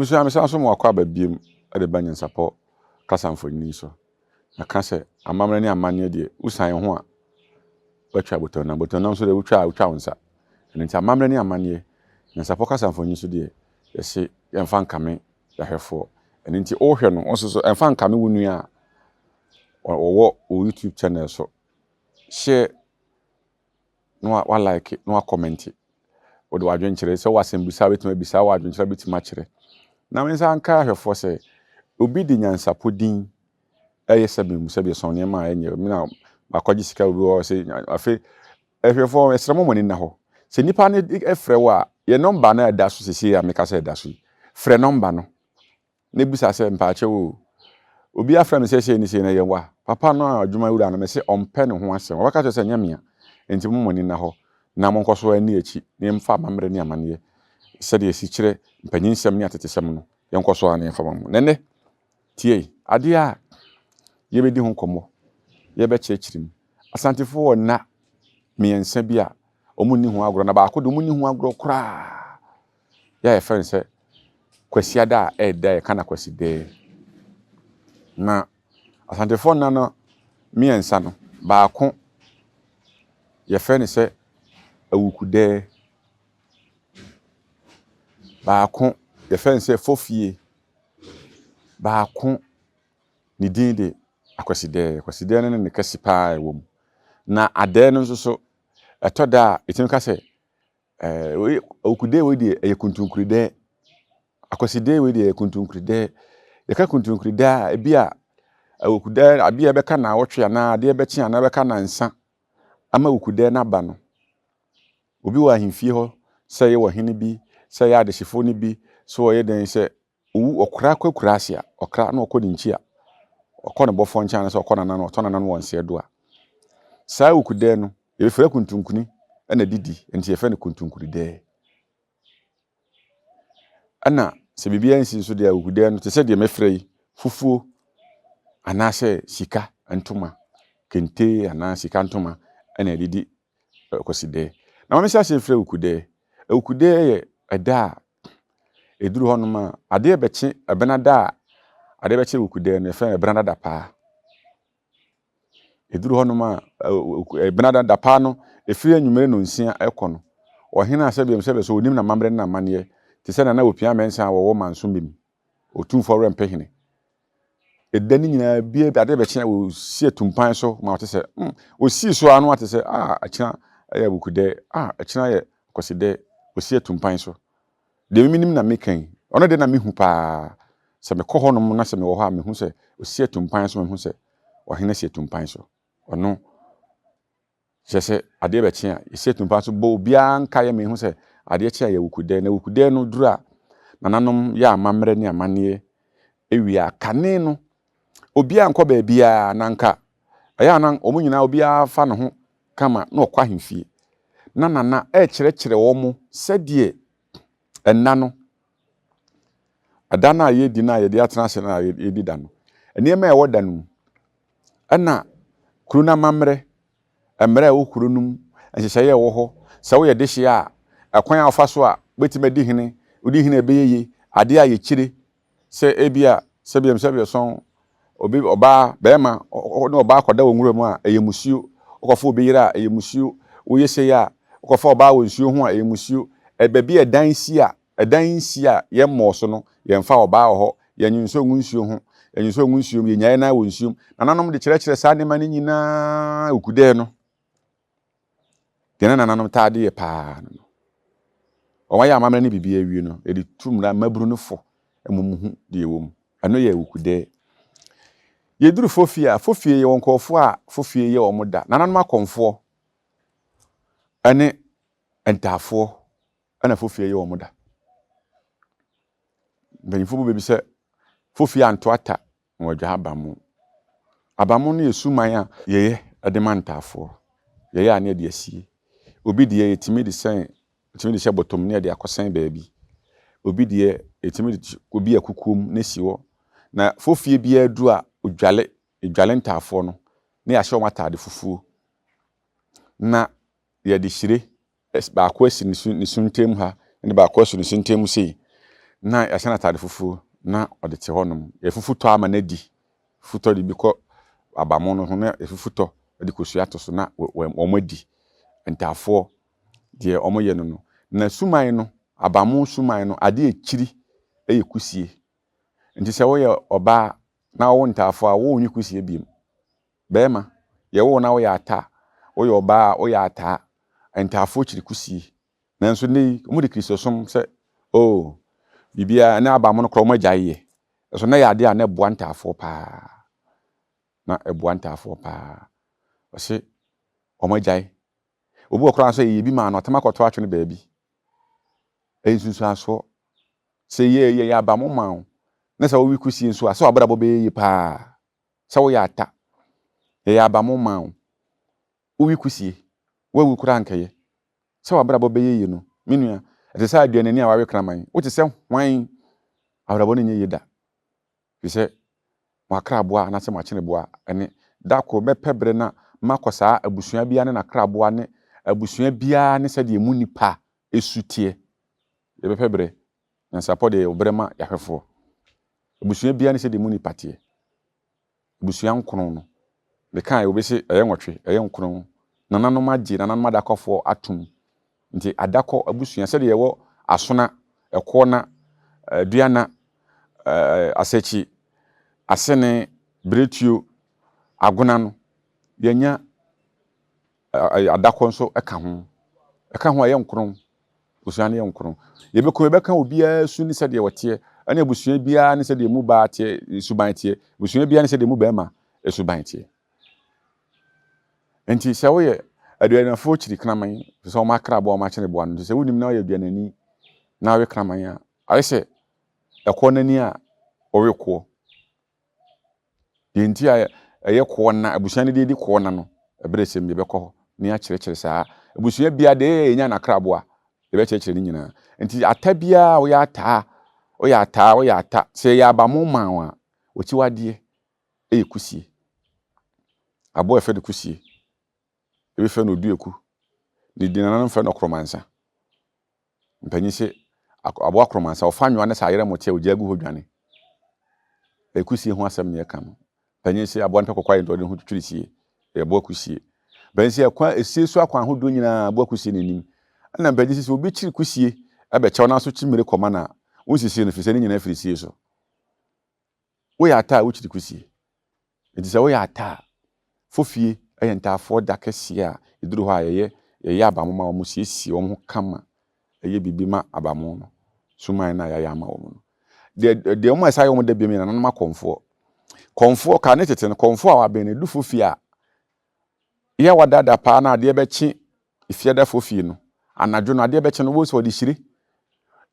Abusu am san so mo akwa babiem e de NYANSAPO kasamfoni so. Na ka se amamre ne amane de usan ho a watwa botonam so de utwa wonsa. Nti amamre ne amane NYANSAPO kasamfoni so de yesi yemfa nkame yahwefo. Nti o hwe no onso so emfa nkame wonu a owo YouTube channel so share no wa like no wa comment o de wadwen kire se wasem bisa betima bisa wadwen kire betima kire na mensa anka ahwefo se obi di NYANSAPO din eye sebi sonye ma enye mina makwaji sika obi o se afi ahwefo esremo moni na ho se nipa ne efre wa ye number na da so sisi ya meka se da so frɛ number no ne bisa se mpaache wo obi afra me se ni se na ye wa papa no adwuma wura na me se ompe ne ho asem waka to se nyamia enti mo moni na ho na mo nkoso ani achi ne mfa mamre ne amane se de esi kire mpanyinsem ne atetesem no ye nkoso ani mfa mamu nene tie ade a ye bedi ho komo ye be chechirim asantefo na miensa bi a omunni ho agro na ba akodo munni ho agro kra ya e fen se Kwasiada e da kana Akwasidae na asantefo na no miensa no ba ako ye fen se Awukudae ba ako ye fen se Fofie ba ako ni din de Akwasidae ne kasipa ewom na ade no so etoda etim ka se Awukudae we de ekuntunkuridae Akwasidae we de ekuntunkuridae ye ka kuntunkuridae ebia Awukudae abia be ka na wotwe na ade be chi ana be ka na nsa ama Awukudae na ba no obi wa ahemfie ho se ye wo hene bi se ye adehifo ni bi so ye den se owu okra kwakura asia okra na okodi nchi a okọ ne bofo ncha na se okọ na na otọ na wonse do a sa Awukudae no ye fere kuntunkuni na didi enti ye fe ne kuntunkuridae ana se bibia nsi so de Awukudae no te se de mefrɛ yi fufuo ana se sika ntoma kente ana sika ntoma ana didi Akwasidae na mama se frɛ Awukudae ye eda eduru honoma ade beche ebenada ade beche Awukudae no fe ebenada pa eduru honoma ebenada da pa no efiri anwumere no nsia ekono ohena asebiem sebe so onim na mamre na mane te se na opia mensa wo manso mbem otumfo rempehene edani nyina bia ade beche o sie tumpan so ma wote se o si so anu ate se akina ya Awukudae akina ya Akwasidae o sie tumpan so de minim na mekan ono de na mehu pa se me kɔ hɔ nom na se me wɔ hɔ a mehu se o sie tumpan so mehu se ohena sie tumpan so ono se ade beche a sie tumpan so bo bia nka ya mehu se ade che ya Awukudae na Awukudae no dura nananom ya amamre ne amane ewia kane no obi ankɔ ba bia nanka aya nan omunyina obi afa ne ho kama na okwa hemfie na nana kyerɛkyerɛ wo mo sɛdeɛ enna no adana ye di na ye de atena se na ye di da no enema e woda no ana kuru na mamre emre wo kuru num enhyehye ye wo ho sɛ wo ye de hye a akwan afa so a betima di hene odi hene ebeyeye ade a ye kire sɛ ebia sɛbiem son obi oba bema no oba akoda wo nwura mu a eyemusuo okofo obeyira a eyemusuo wo yese ya okofo oba wo nsuo ho a eyemusuo ebabi edan si a ye mmoso no ye mfa oba ho ye nyinso ngunsuo ho ye nyinso ngunsuo ye nyae na wo nsuo nananom de kyerɛkyerɛ saa ne mane nyina Awukudae no gena nananom taade ye pa no o wa ya amamre ne bibia wie no edi tumra maburu no fo emumu de ewom ano ye Awukudae yeduru Fofie ye wonkofo a Fofie ye omoda nananom akonfo ane entafo ana Fofie ye omoda benifo bebi se Fofie antoata wodwa abamu no yesuman a ye ademantafo ye ane de asie obi de yetimi de sen timi de hye botom ne de akosen baabi obi de yetimi de obi akukum ne siwo na Fofie bia du a odwale ntafo no ne ya hye atade fufuo na ye de hyire ba ko asi ni suntem ha ne ba ko asu ni suntem sei na ya hyɛ atade fufu na ɔde te hɔnom ya fufutɔ ama na di futɔ de bi kɔ abamon no ho na fufutɔ de kosua to so na wɔn adi ntafo de ɔmo yɛ no na suman no abamon suman no ade ekiri ɛyɛ kusie nti sɛ wo yɛ ɔba na wo ntafo a wo nyi kusie biem bɛɛma yɛ wo na wo yɛ ata wo yɛ ɔba wo yɛ ata ntafo kiri kusie nanso ne mo de kristosom sɛ oh bibia na abamon kro mo gyae so na yɛ ade a na boa ntafo paa na ɛboa ntafo paa ɔse ɔmo gyae obi okra so yɛ bi ma no tema kɔto atwe ne baabi ensunsu aso sɛ yɛ abamon ma wo na sɛ wo wi kusie nso a sɛ wabra bo be yi paa sɛ wo yɛ ata yɛ abamon ma wo wo wi kusie wo wi kura nkɛye sɛ wabra bo be yi no menua ɛte sɛ aduanani a wawe kraman wo te sɛ hwan abra bo ne nye yida fi sɛ makraboa na sɛ machene boa ɛne dako bɛpɛbre na makosa abusua bia ne na kraboa ne abusua bia ne sɛ de mu nipa esutie ye bɛpɛbre NYANSAPO de obrema yahwefo abusua bia ne sɛ de mu nipa tie abusua nkron no de kan ye obese ɛyɛ nwɔtwe ɛyɛ nkron nananom agye nananom adakɔfo atum nti adakɔ abusua sɛ de yɛwɔ asona ɛkɔ na aduana asechi asene bretuo agona no yenya adakɔ nso ɛka ho ɛyɛ nkron abusua ne yɛ nkron yɛbɛka obiaa su ne sɛ de wɔte ɛne abusua biaa ne sɛ de mu ba tie suban tie abusua biaa ne sɛ de mu bɛma suban tie enti sɛ wo yɛ aduanafo kyiri kraman sɛ wo makra bo wo machene bo no sɛ wonim na wo yɛ aduanani na wo kraman a ayɛ sɛ ɛkɔ nani a ɔwe kɔ yenti a ɛyɛ kɔ na abusua ne de kɔ na no ɛbrɛ sɛm yɛbɛkɔ hɔ ne akyerɛkyerɛ saa abusua biaa de yɛnya na krabo a yɛbɛkyerɛkyerɛ ne nyinaa enti ata biaa wo yɛ ata sɛ yɛ abamon ma wo a wɔti wade ɛyɛ kusie abo ɛfɛ de kusie ebi fɛ no dueku ne dinana fɛ no kromansa mpanyi se abo akromansa ofa nwa ne sa yere mote ogya gu ho dwane ekusie ho asɛm ne yɛka no mpanyi se abo nta kokwa yɛ ho twitwiri sie abo akusie mpanyi se akwa esie so akwa ho do nyina abo akusie nenim na mpanyi se obi kyiri kusie abɛkyɛw na so kyimire kɔma na wonsisie no fisɛ ne nyina firi sie so wo yɛ ata wo kyiri kusie enti sɛ wo yɛ ata Fofie ɛyɛ ntafo da kɛse a eduru hɔ a yɛyɛ abamon ma wo siesie wo ho kama ɛyɛ bibi ma abamon no suman na yɛyɛ ama wo no de wo ma sai wo da bi me na nanoma konfo ka ne tete no konfo a wabɛn ne du Fofie a yɛ wadada pa na ade bɛkye ifie da Fofie no anadwo no ade bɛkye no wo so de hyire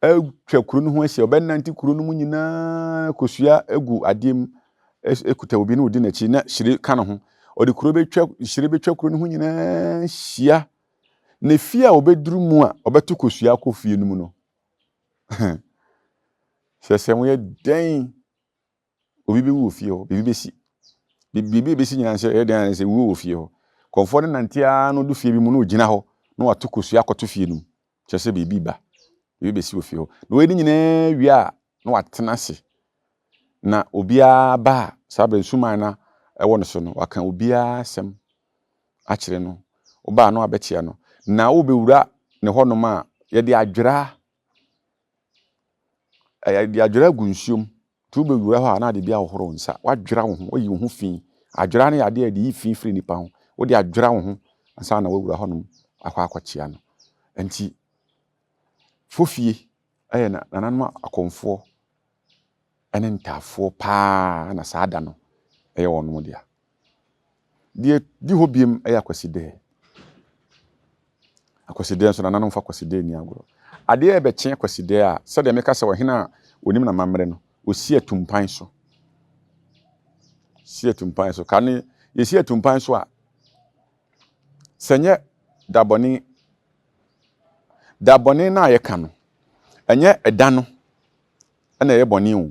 atwa kuro no ho ahyia ɔbɛnanti kuro no mu nyinaa kosua egu adem ekuta obi ne odi na chi na hyire ka no ho odi kuro hyire betwa kuro no ho nyinaa hyia na fie a obeduru mu a obeto kosua akɔ fie no mu no sɛsɛ mo yɛ den obi be wo fie ho bibi besi nyina sɛ yɛ den sɛ wo fie ho konfo ne nantia no do fie bi mu no ogina ho na wato kosua akɔto fie no kyerɛ bibi ba bibi besi wo fie ho na we ni nyina wi a na watena se na obia ba sabe suman na ɛwɔ no so no waka obia asɛm akyerɛ no oba no abɛkyia no na wo bewura ne hɔ no ma yɛ de adwera gu nsuom tu bewura hɔ a na de bia hohoro nsa wadwera wo ho oyi wo ho fi adwera ne yade a de yi fi firi nipa ho wo de adwera wo ho ansa na wawura hɔ no akwakyia no enti Fofie ɛyɛ na nananoma akonfo ɛne ntafo paa na saada no ɛyɛ wɔn dia di hɔ biem ɛyɛ Akwasidae so nananom fa Akwasidae ni agoro ade e bɛkye Akwasidae a sɛ de meka sɛ wɔ hena onim na mamre no osi atumpan so ka ne yesi atumpan so a sɛnyɛ dabɔne na yɛka no ɛnyɛ ɛda no ɛna yɛ bɔne o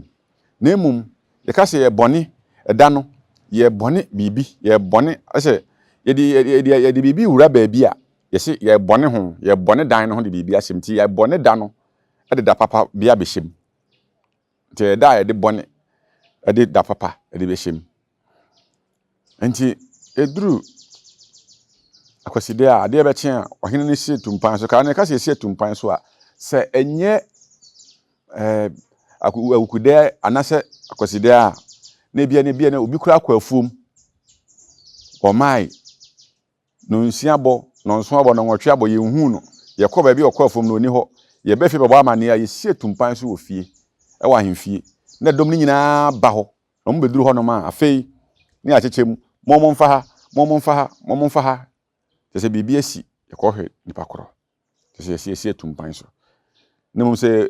na emum yɛka sɛ yɛ bɔne ɛda no yɛ bɔne bibi yɛ bɔne ɛsɛ yɛde bibi wura baabi a yɛse yɛ bɔne ho yɛ bɔne dan no ho de bibi ahyem ti yɛ bɔne da no ɛde da papa bia behyem Nti da de bone de da papa de be hyem. Nti eduru Akwasidae a ade be kyen a ohene ne sie tumpan so ka na ka sie tumpan so a se enye Awukudae anase Akwasidae a na bia na obi kura akwafuom omai no nsia abo no nso abo no nwotwe abo ye hu no ye kɔ ba bi okwafuom no oni ho ye be fi babo amane a ye sie tumpan so ofie e wa hemfie na dom ni nyina ba ho no mo beduru ho no ma afei ni achechem momomfa ha tese bibi asi ye kɔ hwe nipa koro tese sie tumpan so ne mum se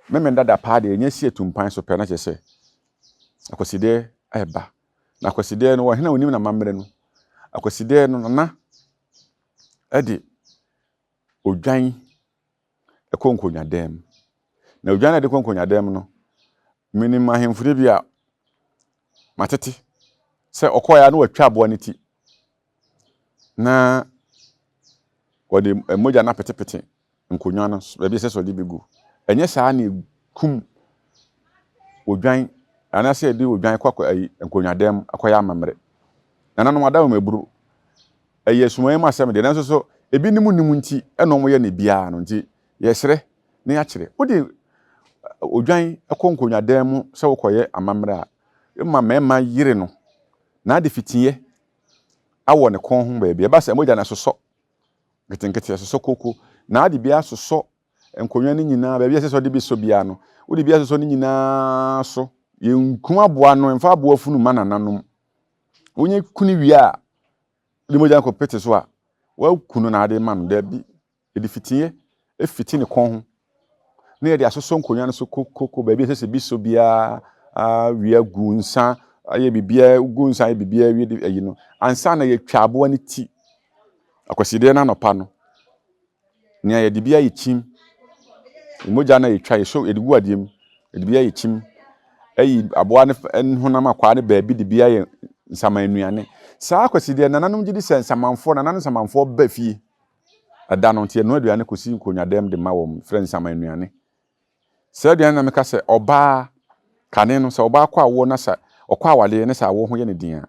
memenda da pa de nya sie tumpan so pe na chese Akwasidae eba na Akwasidae no wo hena onim na mamre no Akwasidae no na edi odwan ekonkonyadem na odwan na de konkonyadem no minim ahemfure bia matete se okoya na watwa abo ne ti na wode moja na petepete nkonwa no bia se so de begu enye saa na kum odwan anase de odwan kwakwa ayi nkonyadem akoya amamre nananom adawo maburu eye sumoye masem de nanso so ebi nimu nti eno mo ye ne bia no nti yesere ne ya kire wode odwan ekonkonyadem se wokoye amamre a emma mema yire no na de fitiye awo ne kon ho ba bia ba se moja na soso getenkete soso koko na de bia soso nkonwa ni nyina ba bia se so de bi so bia no wode bia soso ni nyina so ye nkum aboa no mfa aboa funu manananom wonye kuni wi a de moja ko pete so a wa kunu na ade man da bi edi fitiye efiti ne kon ho na ye de asoso nkonwa no so koko ba bia se bi so bia wi agu nsa aye bibia ugu nsa aye bibia wi de ayi no ansa na ye twa aboa ne ti Akwasidae na nopa no ne ye de bia ye chim moja na ye twa ye so edigu adiem de bia ye chim ayi aboa ne honam akwa ne ba bi de bia ye nsaman nuane saa Akwasidae nananom gidi se nsamanfo nananom nsamanfo ba fie ada no ntie no aduane kosi nkonyadem de ma wo friend nsaman nuane saa aduane na meka se oba kane no se oba kwa wo na sa okwa awale ne sa wo ho ye ne din a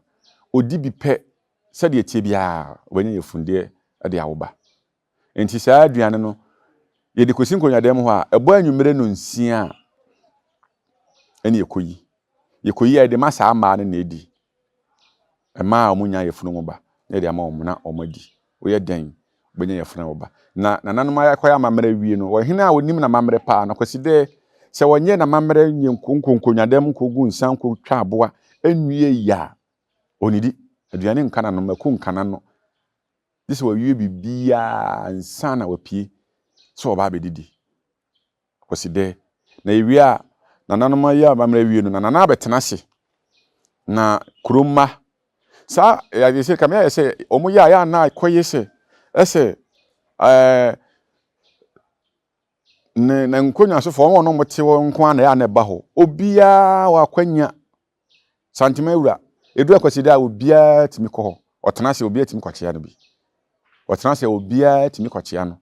odi bi pe se de etie bia obanye ye funde de awoba enti saa aduane no ye de kosi nkonyadem ho a ebo anwumere no nsia ene yekoyi a de masa ama ne na edi ema omunya ye funu ba ne de ama omuna omadi oye den obanye ye funu ba na nananom ayakoya amamre wie no wo hena a onim na mamre pa na Akwasidae se wonye na mamre nye nkonyadem nkogu nsan nko twa aboa enwie ya onidi aduane nkana no maku nkana no dise wawie bibia nsa na wapie so oba bedidi Akwasidae na ewie a nananom ya amamre wie no nana abetena se na kroma sa ya se kamya ya se omu ya na koye se ese na nkonya so fo no mote wo nko ana ya na ba ho obia wa kwanya santima ewura edu Akwasidae obia timi ko ho otena se obia timi kwakyea no bi otena se obia timi kwakyea no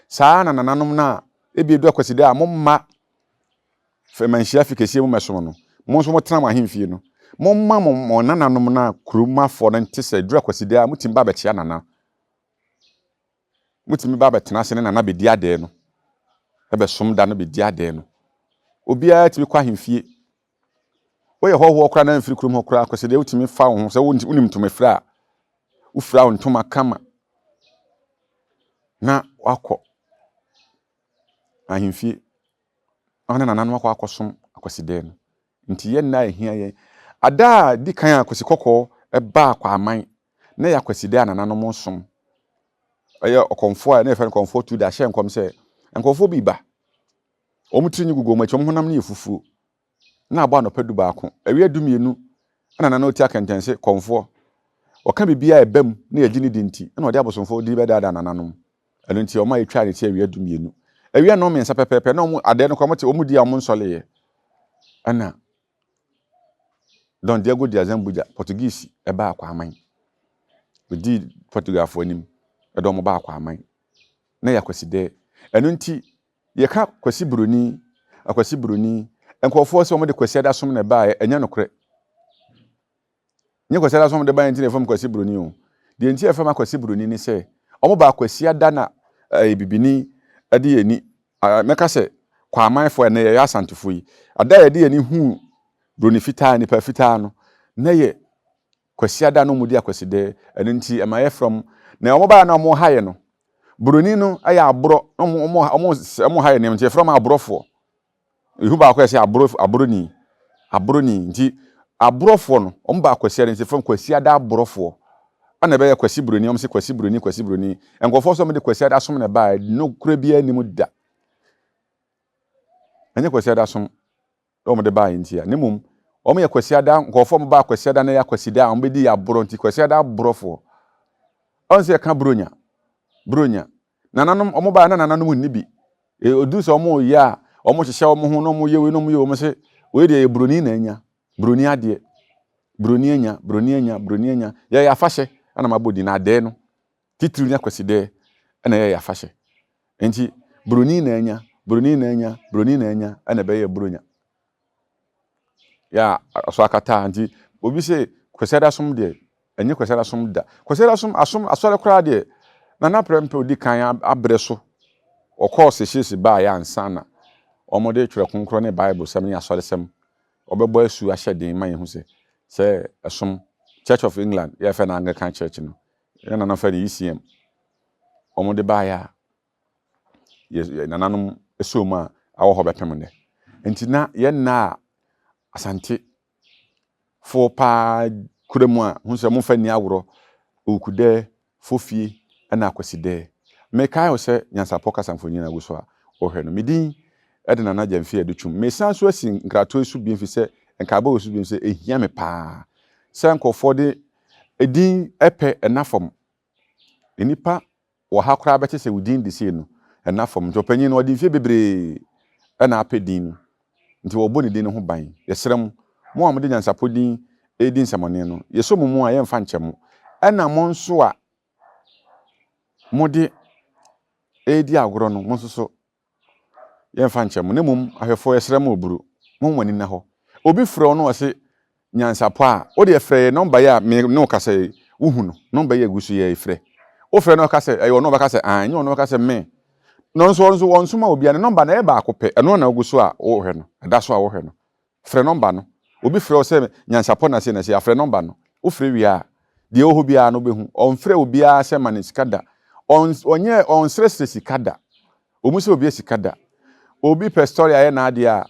saa na nananom na ebi edu Akwasidae momma femanhia fikesie mu mesom no mo nso mo tena mo ahemfie no momma mo nananom na kroma fo no nte se edu Akwasidae mutim ba bekyea nana mutimi ba betena se ne nana bedi ade no ebe som da no bedi ade no obia timi kwa ahemfie wo ye hoho okra na mfiri krom okra Akwasidae utimi fa wo ho se wonim to mafira ufira wo ntoma kama na wakọ ahemfie ana nananom akọ akosom Akwasidae no nti ye na ehia ye ada di kan Akwasikọkọ eba akwa aman na ya Akwasidae nananom som aye okonfo a na efe okonfo tu da hye nkom se nkonfo bi ba omutri gugu omachom honam na yefufuo na aba no padu baako awie dumienu ana nana oti akantense konfo oka bibia ebam na ye gini dinti na odi abosomfo di beda da nananom eno nti oma etwa ne ti awie dumienu awie no mensa pepepe na omu ade no komote omudi amu nsole ana Don Diego de Azambuja Portuguese eba akwa aman odi Portugal fo anim edo mo ba akwa aman na ya Akwasidae eno nti ye ka Akwasibroni enkofo se omo de Kwasiada som na ba enya nokre nye Kwasiada som de ba enti na fam Kwasi Broni o de enti fam Kwasi Broni ni se omo ba Kwasiada na bibini ade yeni meka se kwa amanfo na ye asantefo yi ada ye de yeni hu Broni fitaa ni pa fitaa no na ye Kwasiada no mudi Akwasidae enti emaye from na omo ba na omo haye no Broni no aya abro omo haye ne enti from abrofo ihu ba Akwasi abroni nti abrofo no omo ba Kwasiada enti from Kwasiada abrofo ana be Kwasi Broni omo se Kwasi Broni enkofo so me de Kwasiada som na ba no kura bia ni mu da anya Kwasiada som omo de ba enti ya nemum omo ye Kwasiada nkofo mo ba Kwasiada na ya Akwasidae omo be di ya abro nti Kwasiada abrofo onse ya ka bronya nananom omo ba na nananom ni bi odu so omo ya omo hyehye omo ho no omo ye we no omo ye omo se we de Broni na anya Broni ade Broni anya ya afahye ana mabodi na ade no titiri nya Akwasidae ana ya afahye enti Broni na anya ana be ye bronya ya so akata enti obi se Kwasiada som de enye Kwasiada som da Kwasiada som asore kura de na prempe odi kan abreso o course shesi ba ya ansana omo de twere konkro ne Bible sem ne asore sem obebo asu ahye den man hu se esom Church of England ya fe na Anglican Church no ya na fa ni ECM omo de ba ya nananom esoma awo ho bepem ne enti na ye na Asante fo pa kuremu a hu se mo fa ni awro Awukudae Fofie ana Akwasidae me kai o se NYANSAPO kasamfoni na guso a o hwe no medin edena na jamfie adutwum me san so asi nkrato esu bi mfi se nkaba osu bi se ehia me pa se nkofo de edin epe enafom enipa wo hakora bete se udin de se no enafom to panyin no odi mfie bebre ana apedin nti wo boni din ho ban yesrem mo amde NYANSAPO din edin samone no yeso mu a yemfa nkyem ana mo nso a modi edi agoro no mo so yemfa nkyem ne mum ahwefo yesrem oburu mo nwani na ho obi frɛ no ɔse NYANSAPO a wo de frɛ number ya me no ka sɛ wuhu no number ya gusu ya frɛ o frɛ no ka sɛ ayo no ba ka sɛ an nyo no ka sɛ me no nso wonso ma obi an number na e ba akopɛ ɛno na gusu a wo hwɛ no ɛda so a wo hwɛ no frɛ number no obi frɛ o sɛ NYANSAPO na se ya frɛ number no wo frɛ wi a de o ho bia no behu on frɛ obi a sɛ man sikada onye on stress sikada omu sɛ obi sikada obi per story aye na ade a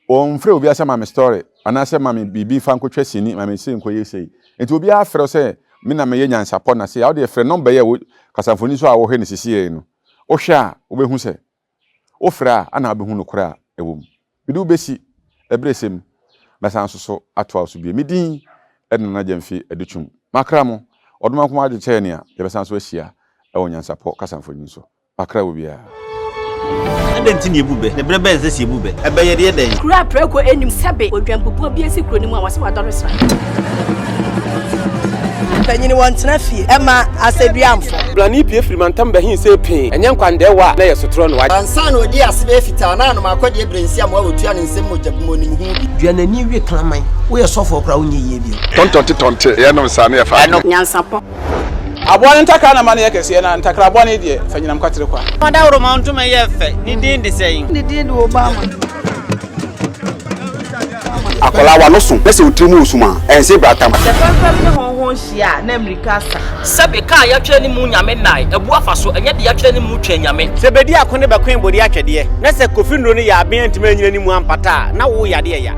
on frɛ obi a sɛ mame story ana sɛ mame bibi fa nkotwa sini mame se nkoye sei enti obi a frɛ sɛ me na me ye NYANSAPO na se ya wo de frɛ number ye kasamfoni so a wo hwe ne sisi no wo hwe a wo behu sɛ wo frɛ a ana behu no kora ewom bidu besi ebresem basa nso so atwa so bi medin edna na jamfi adutwum makra mo odoma kuma de kyɛ ne a yebesa nso ahia ɛwɔ NYANSAPO kasamfoni so makra wo bia Adenti ni ebube ne brebe nse si ebube ebeye de den kura preko enim sebe odwampopo bia si kuro ni mu a wase wadɔre sra panyini wɔntena fie ɛma aseduamfo blani pie frimantam bahin se pin enye nkwande wa na yesotro no wa ansa na odi asebe fita na no makɔde ebrensi am wa otua ne nsem mojabumo nim hu duanani wie klaman wo yɛ sɔfo kra wo nye yie bi tontonte ye no sa na ye fa NYANSAPO abone ntaka na mane yekese na ntakra abone de fanyinam kwatere kwa Mada woro ma ntuma ye fe ni din de sei ni din de Obama akola wa no so pese utrimu usuma ense bratam se pampa ne honhon hia na America sa Sabe ka ya twa ni mu nyame nai ebu afa so enye de ya twa ni mu twa nyame se bedi akone bakwen bodi atwede na se kofi nro ni ya aben ntima nyina ni mu ampata na wo yade ya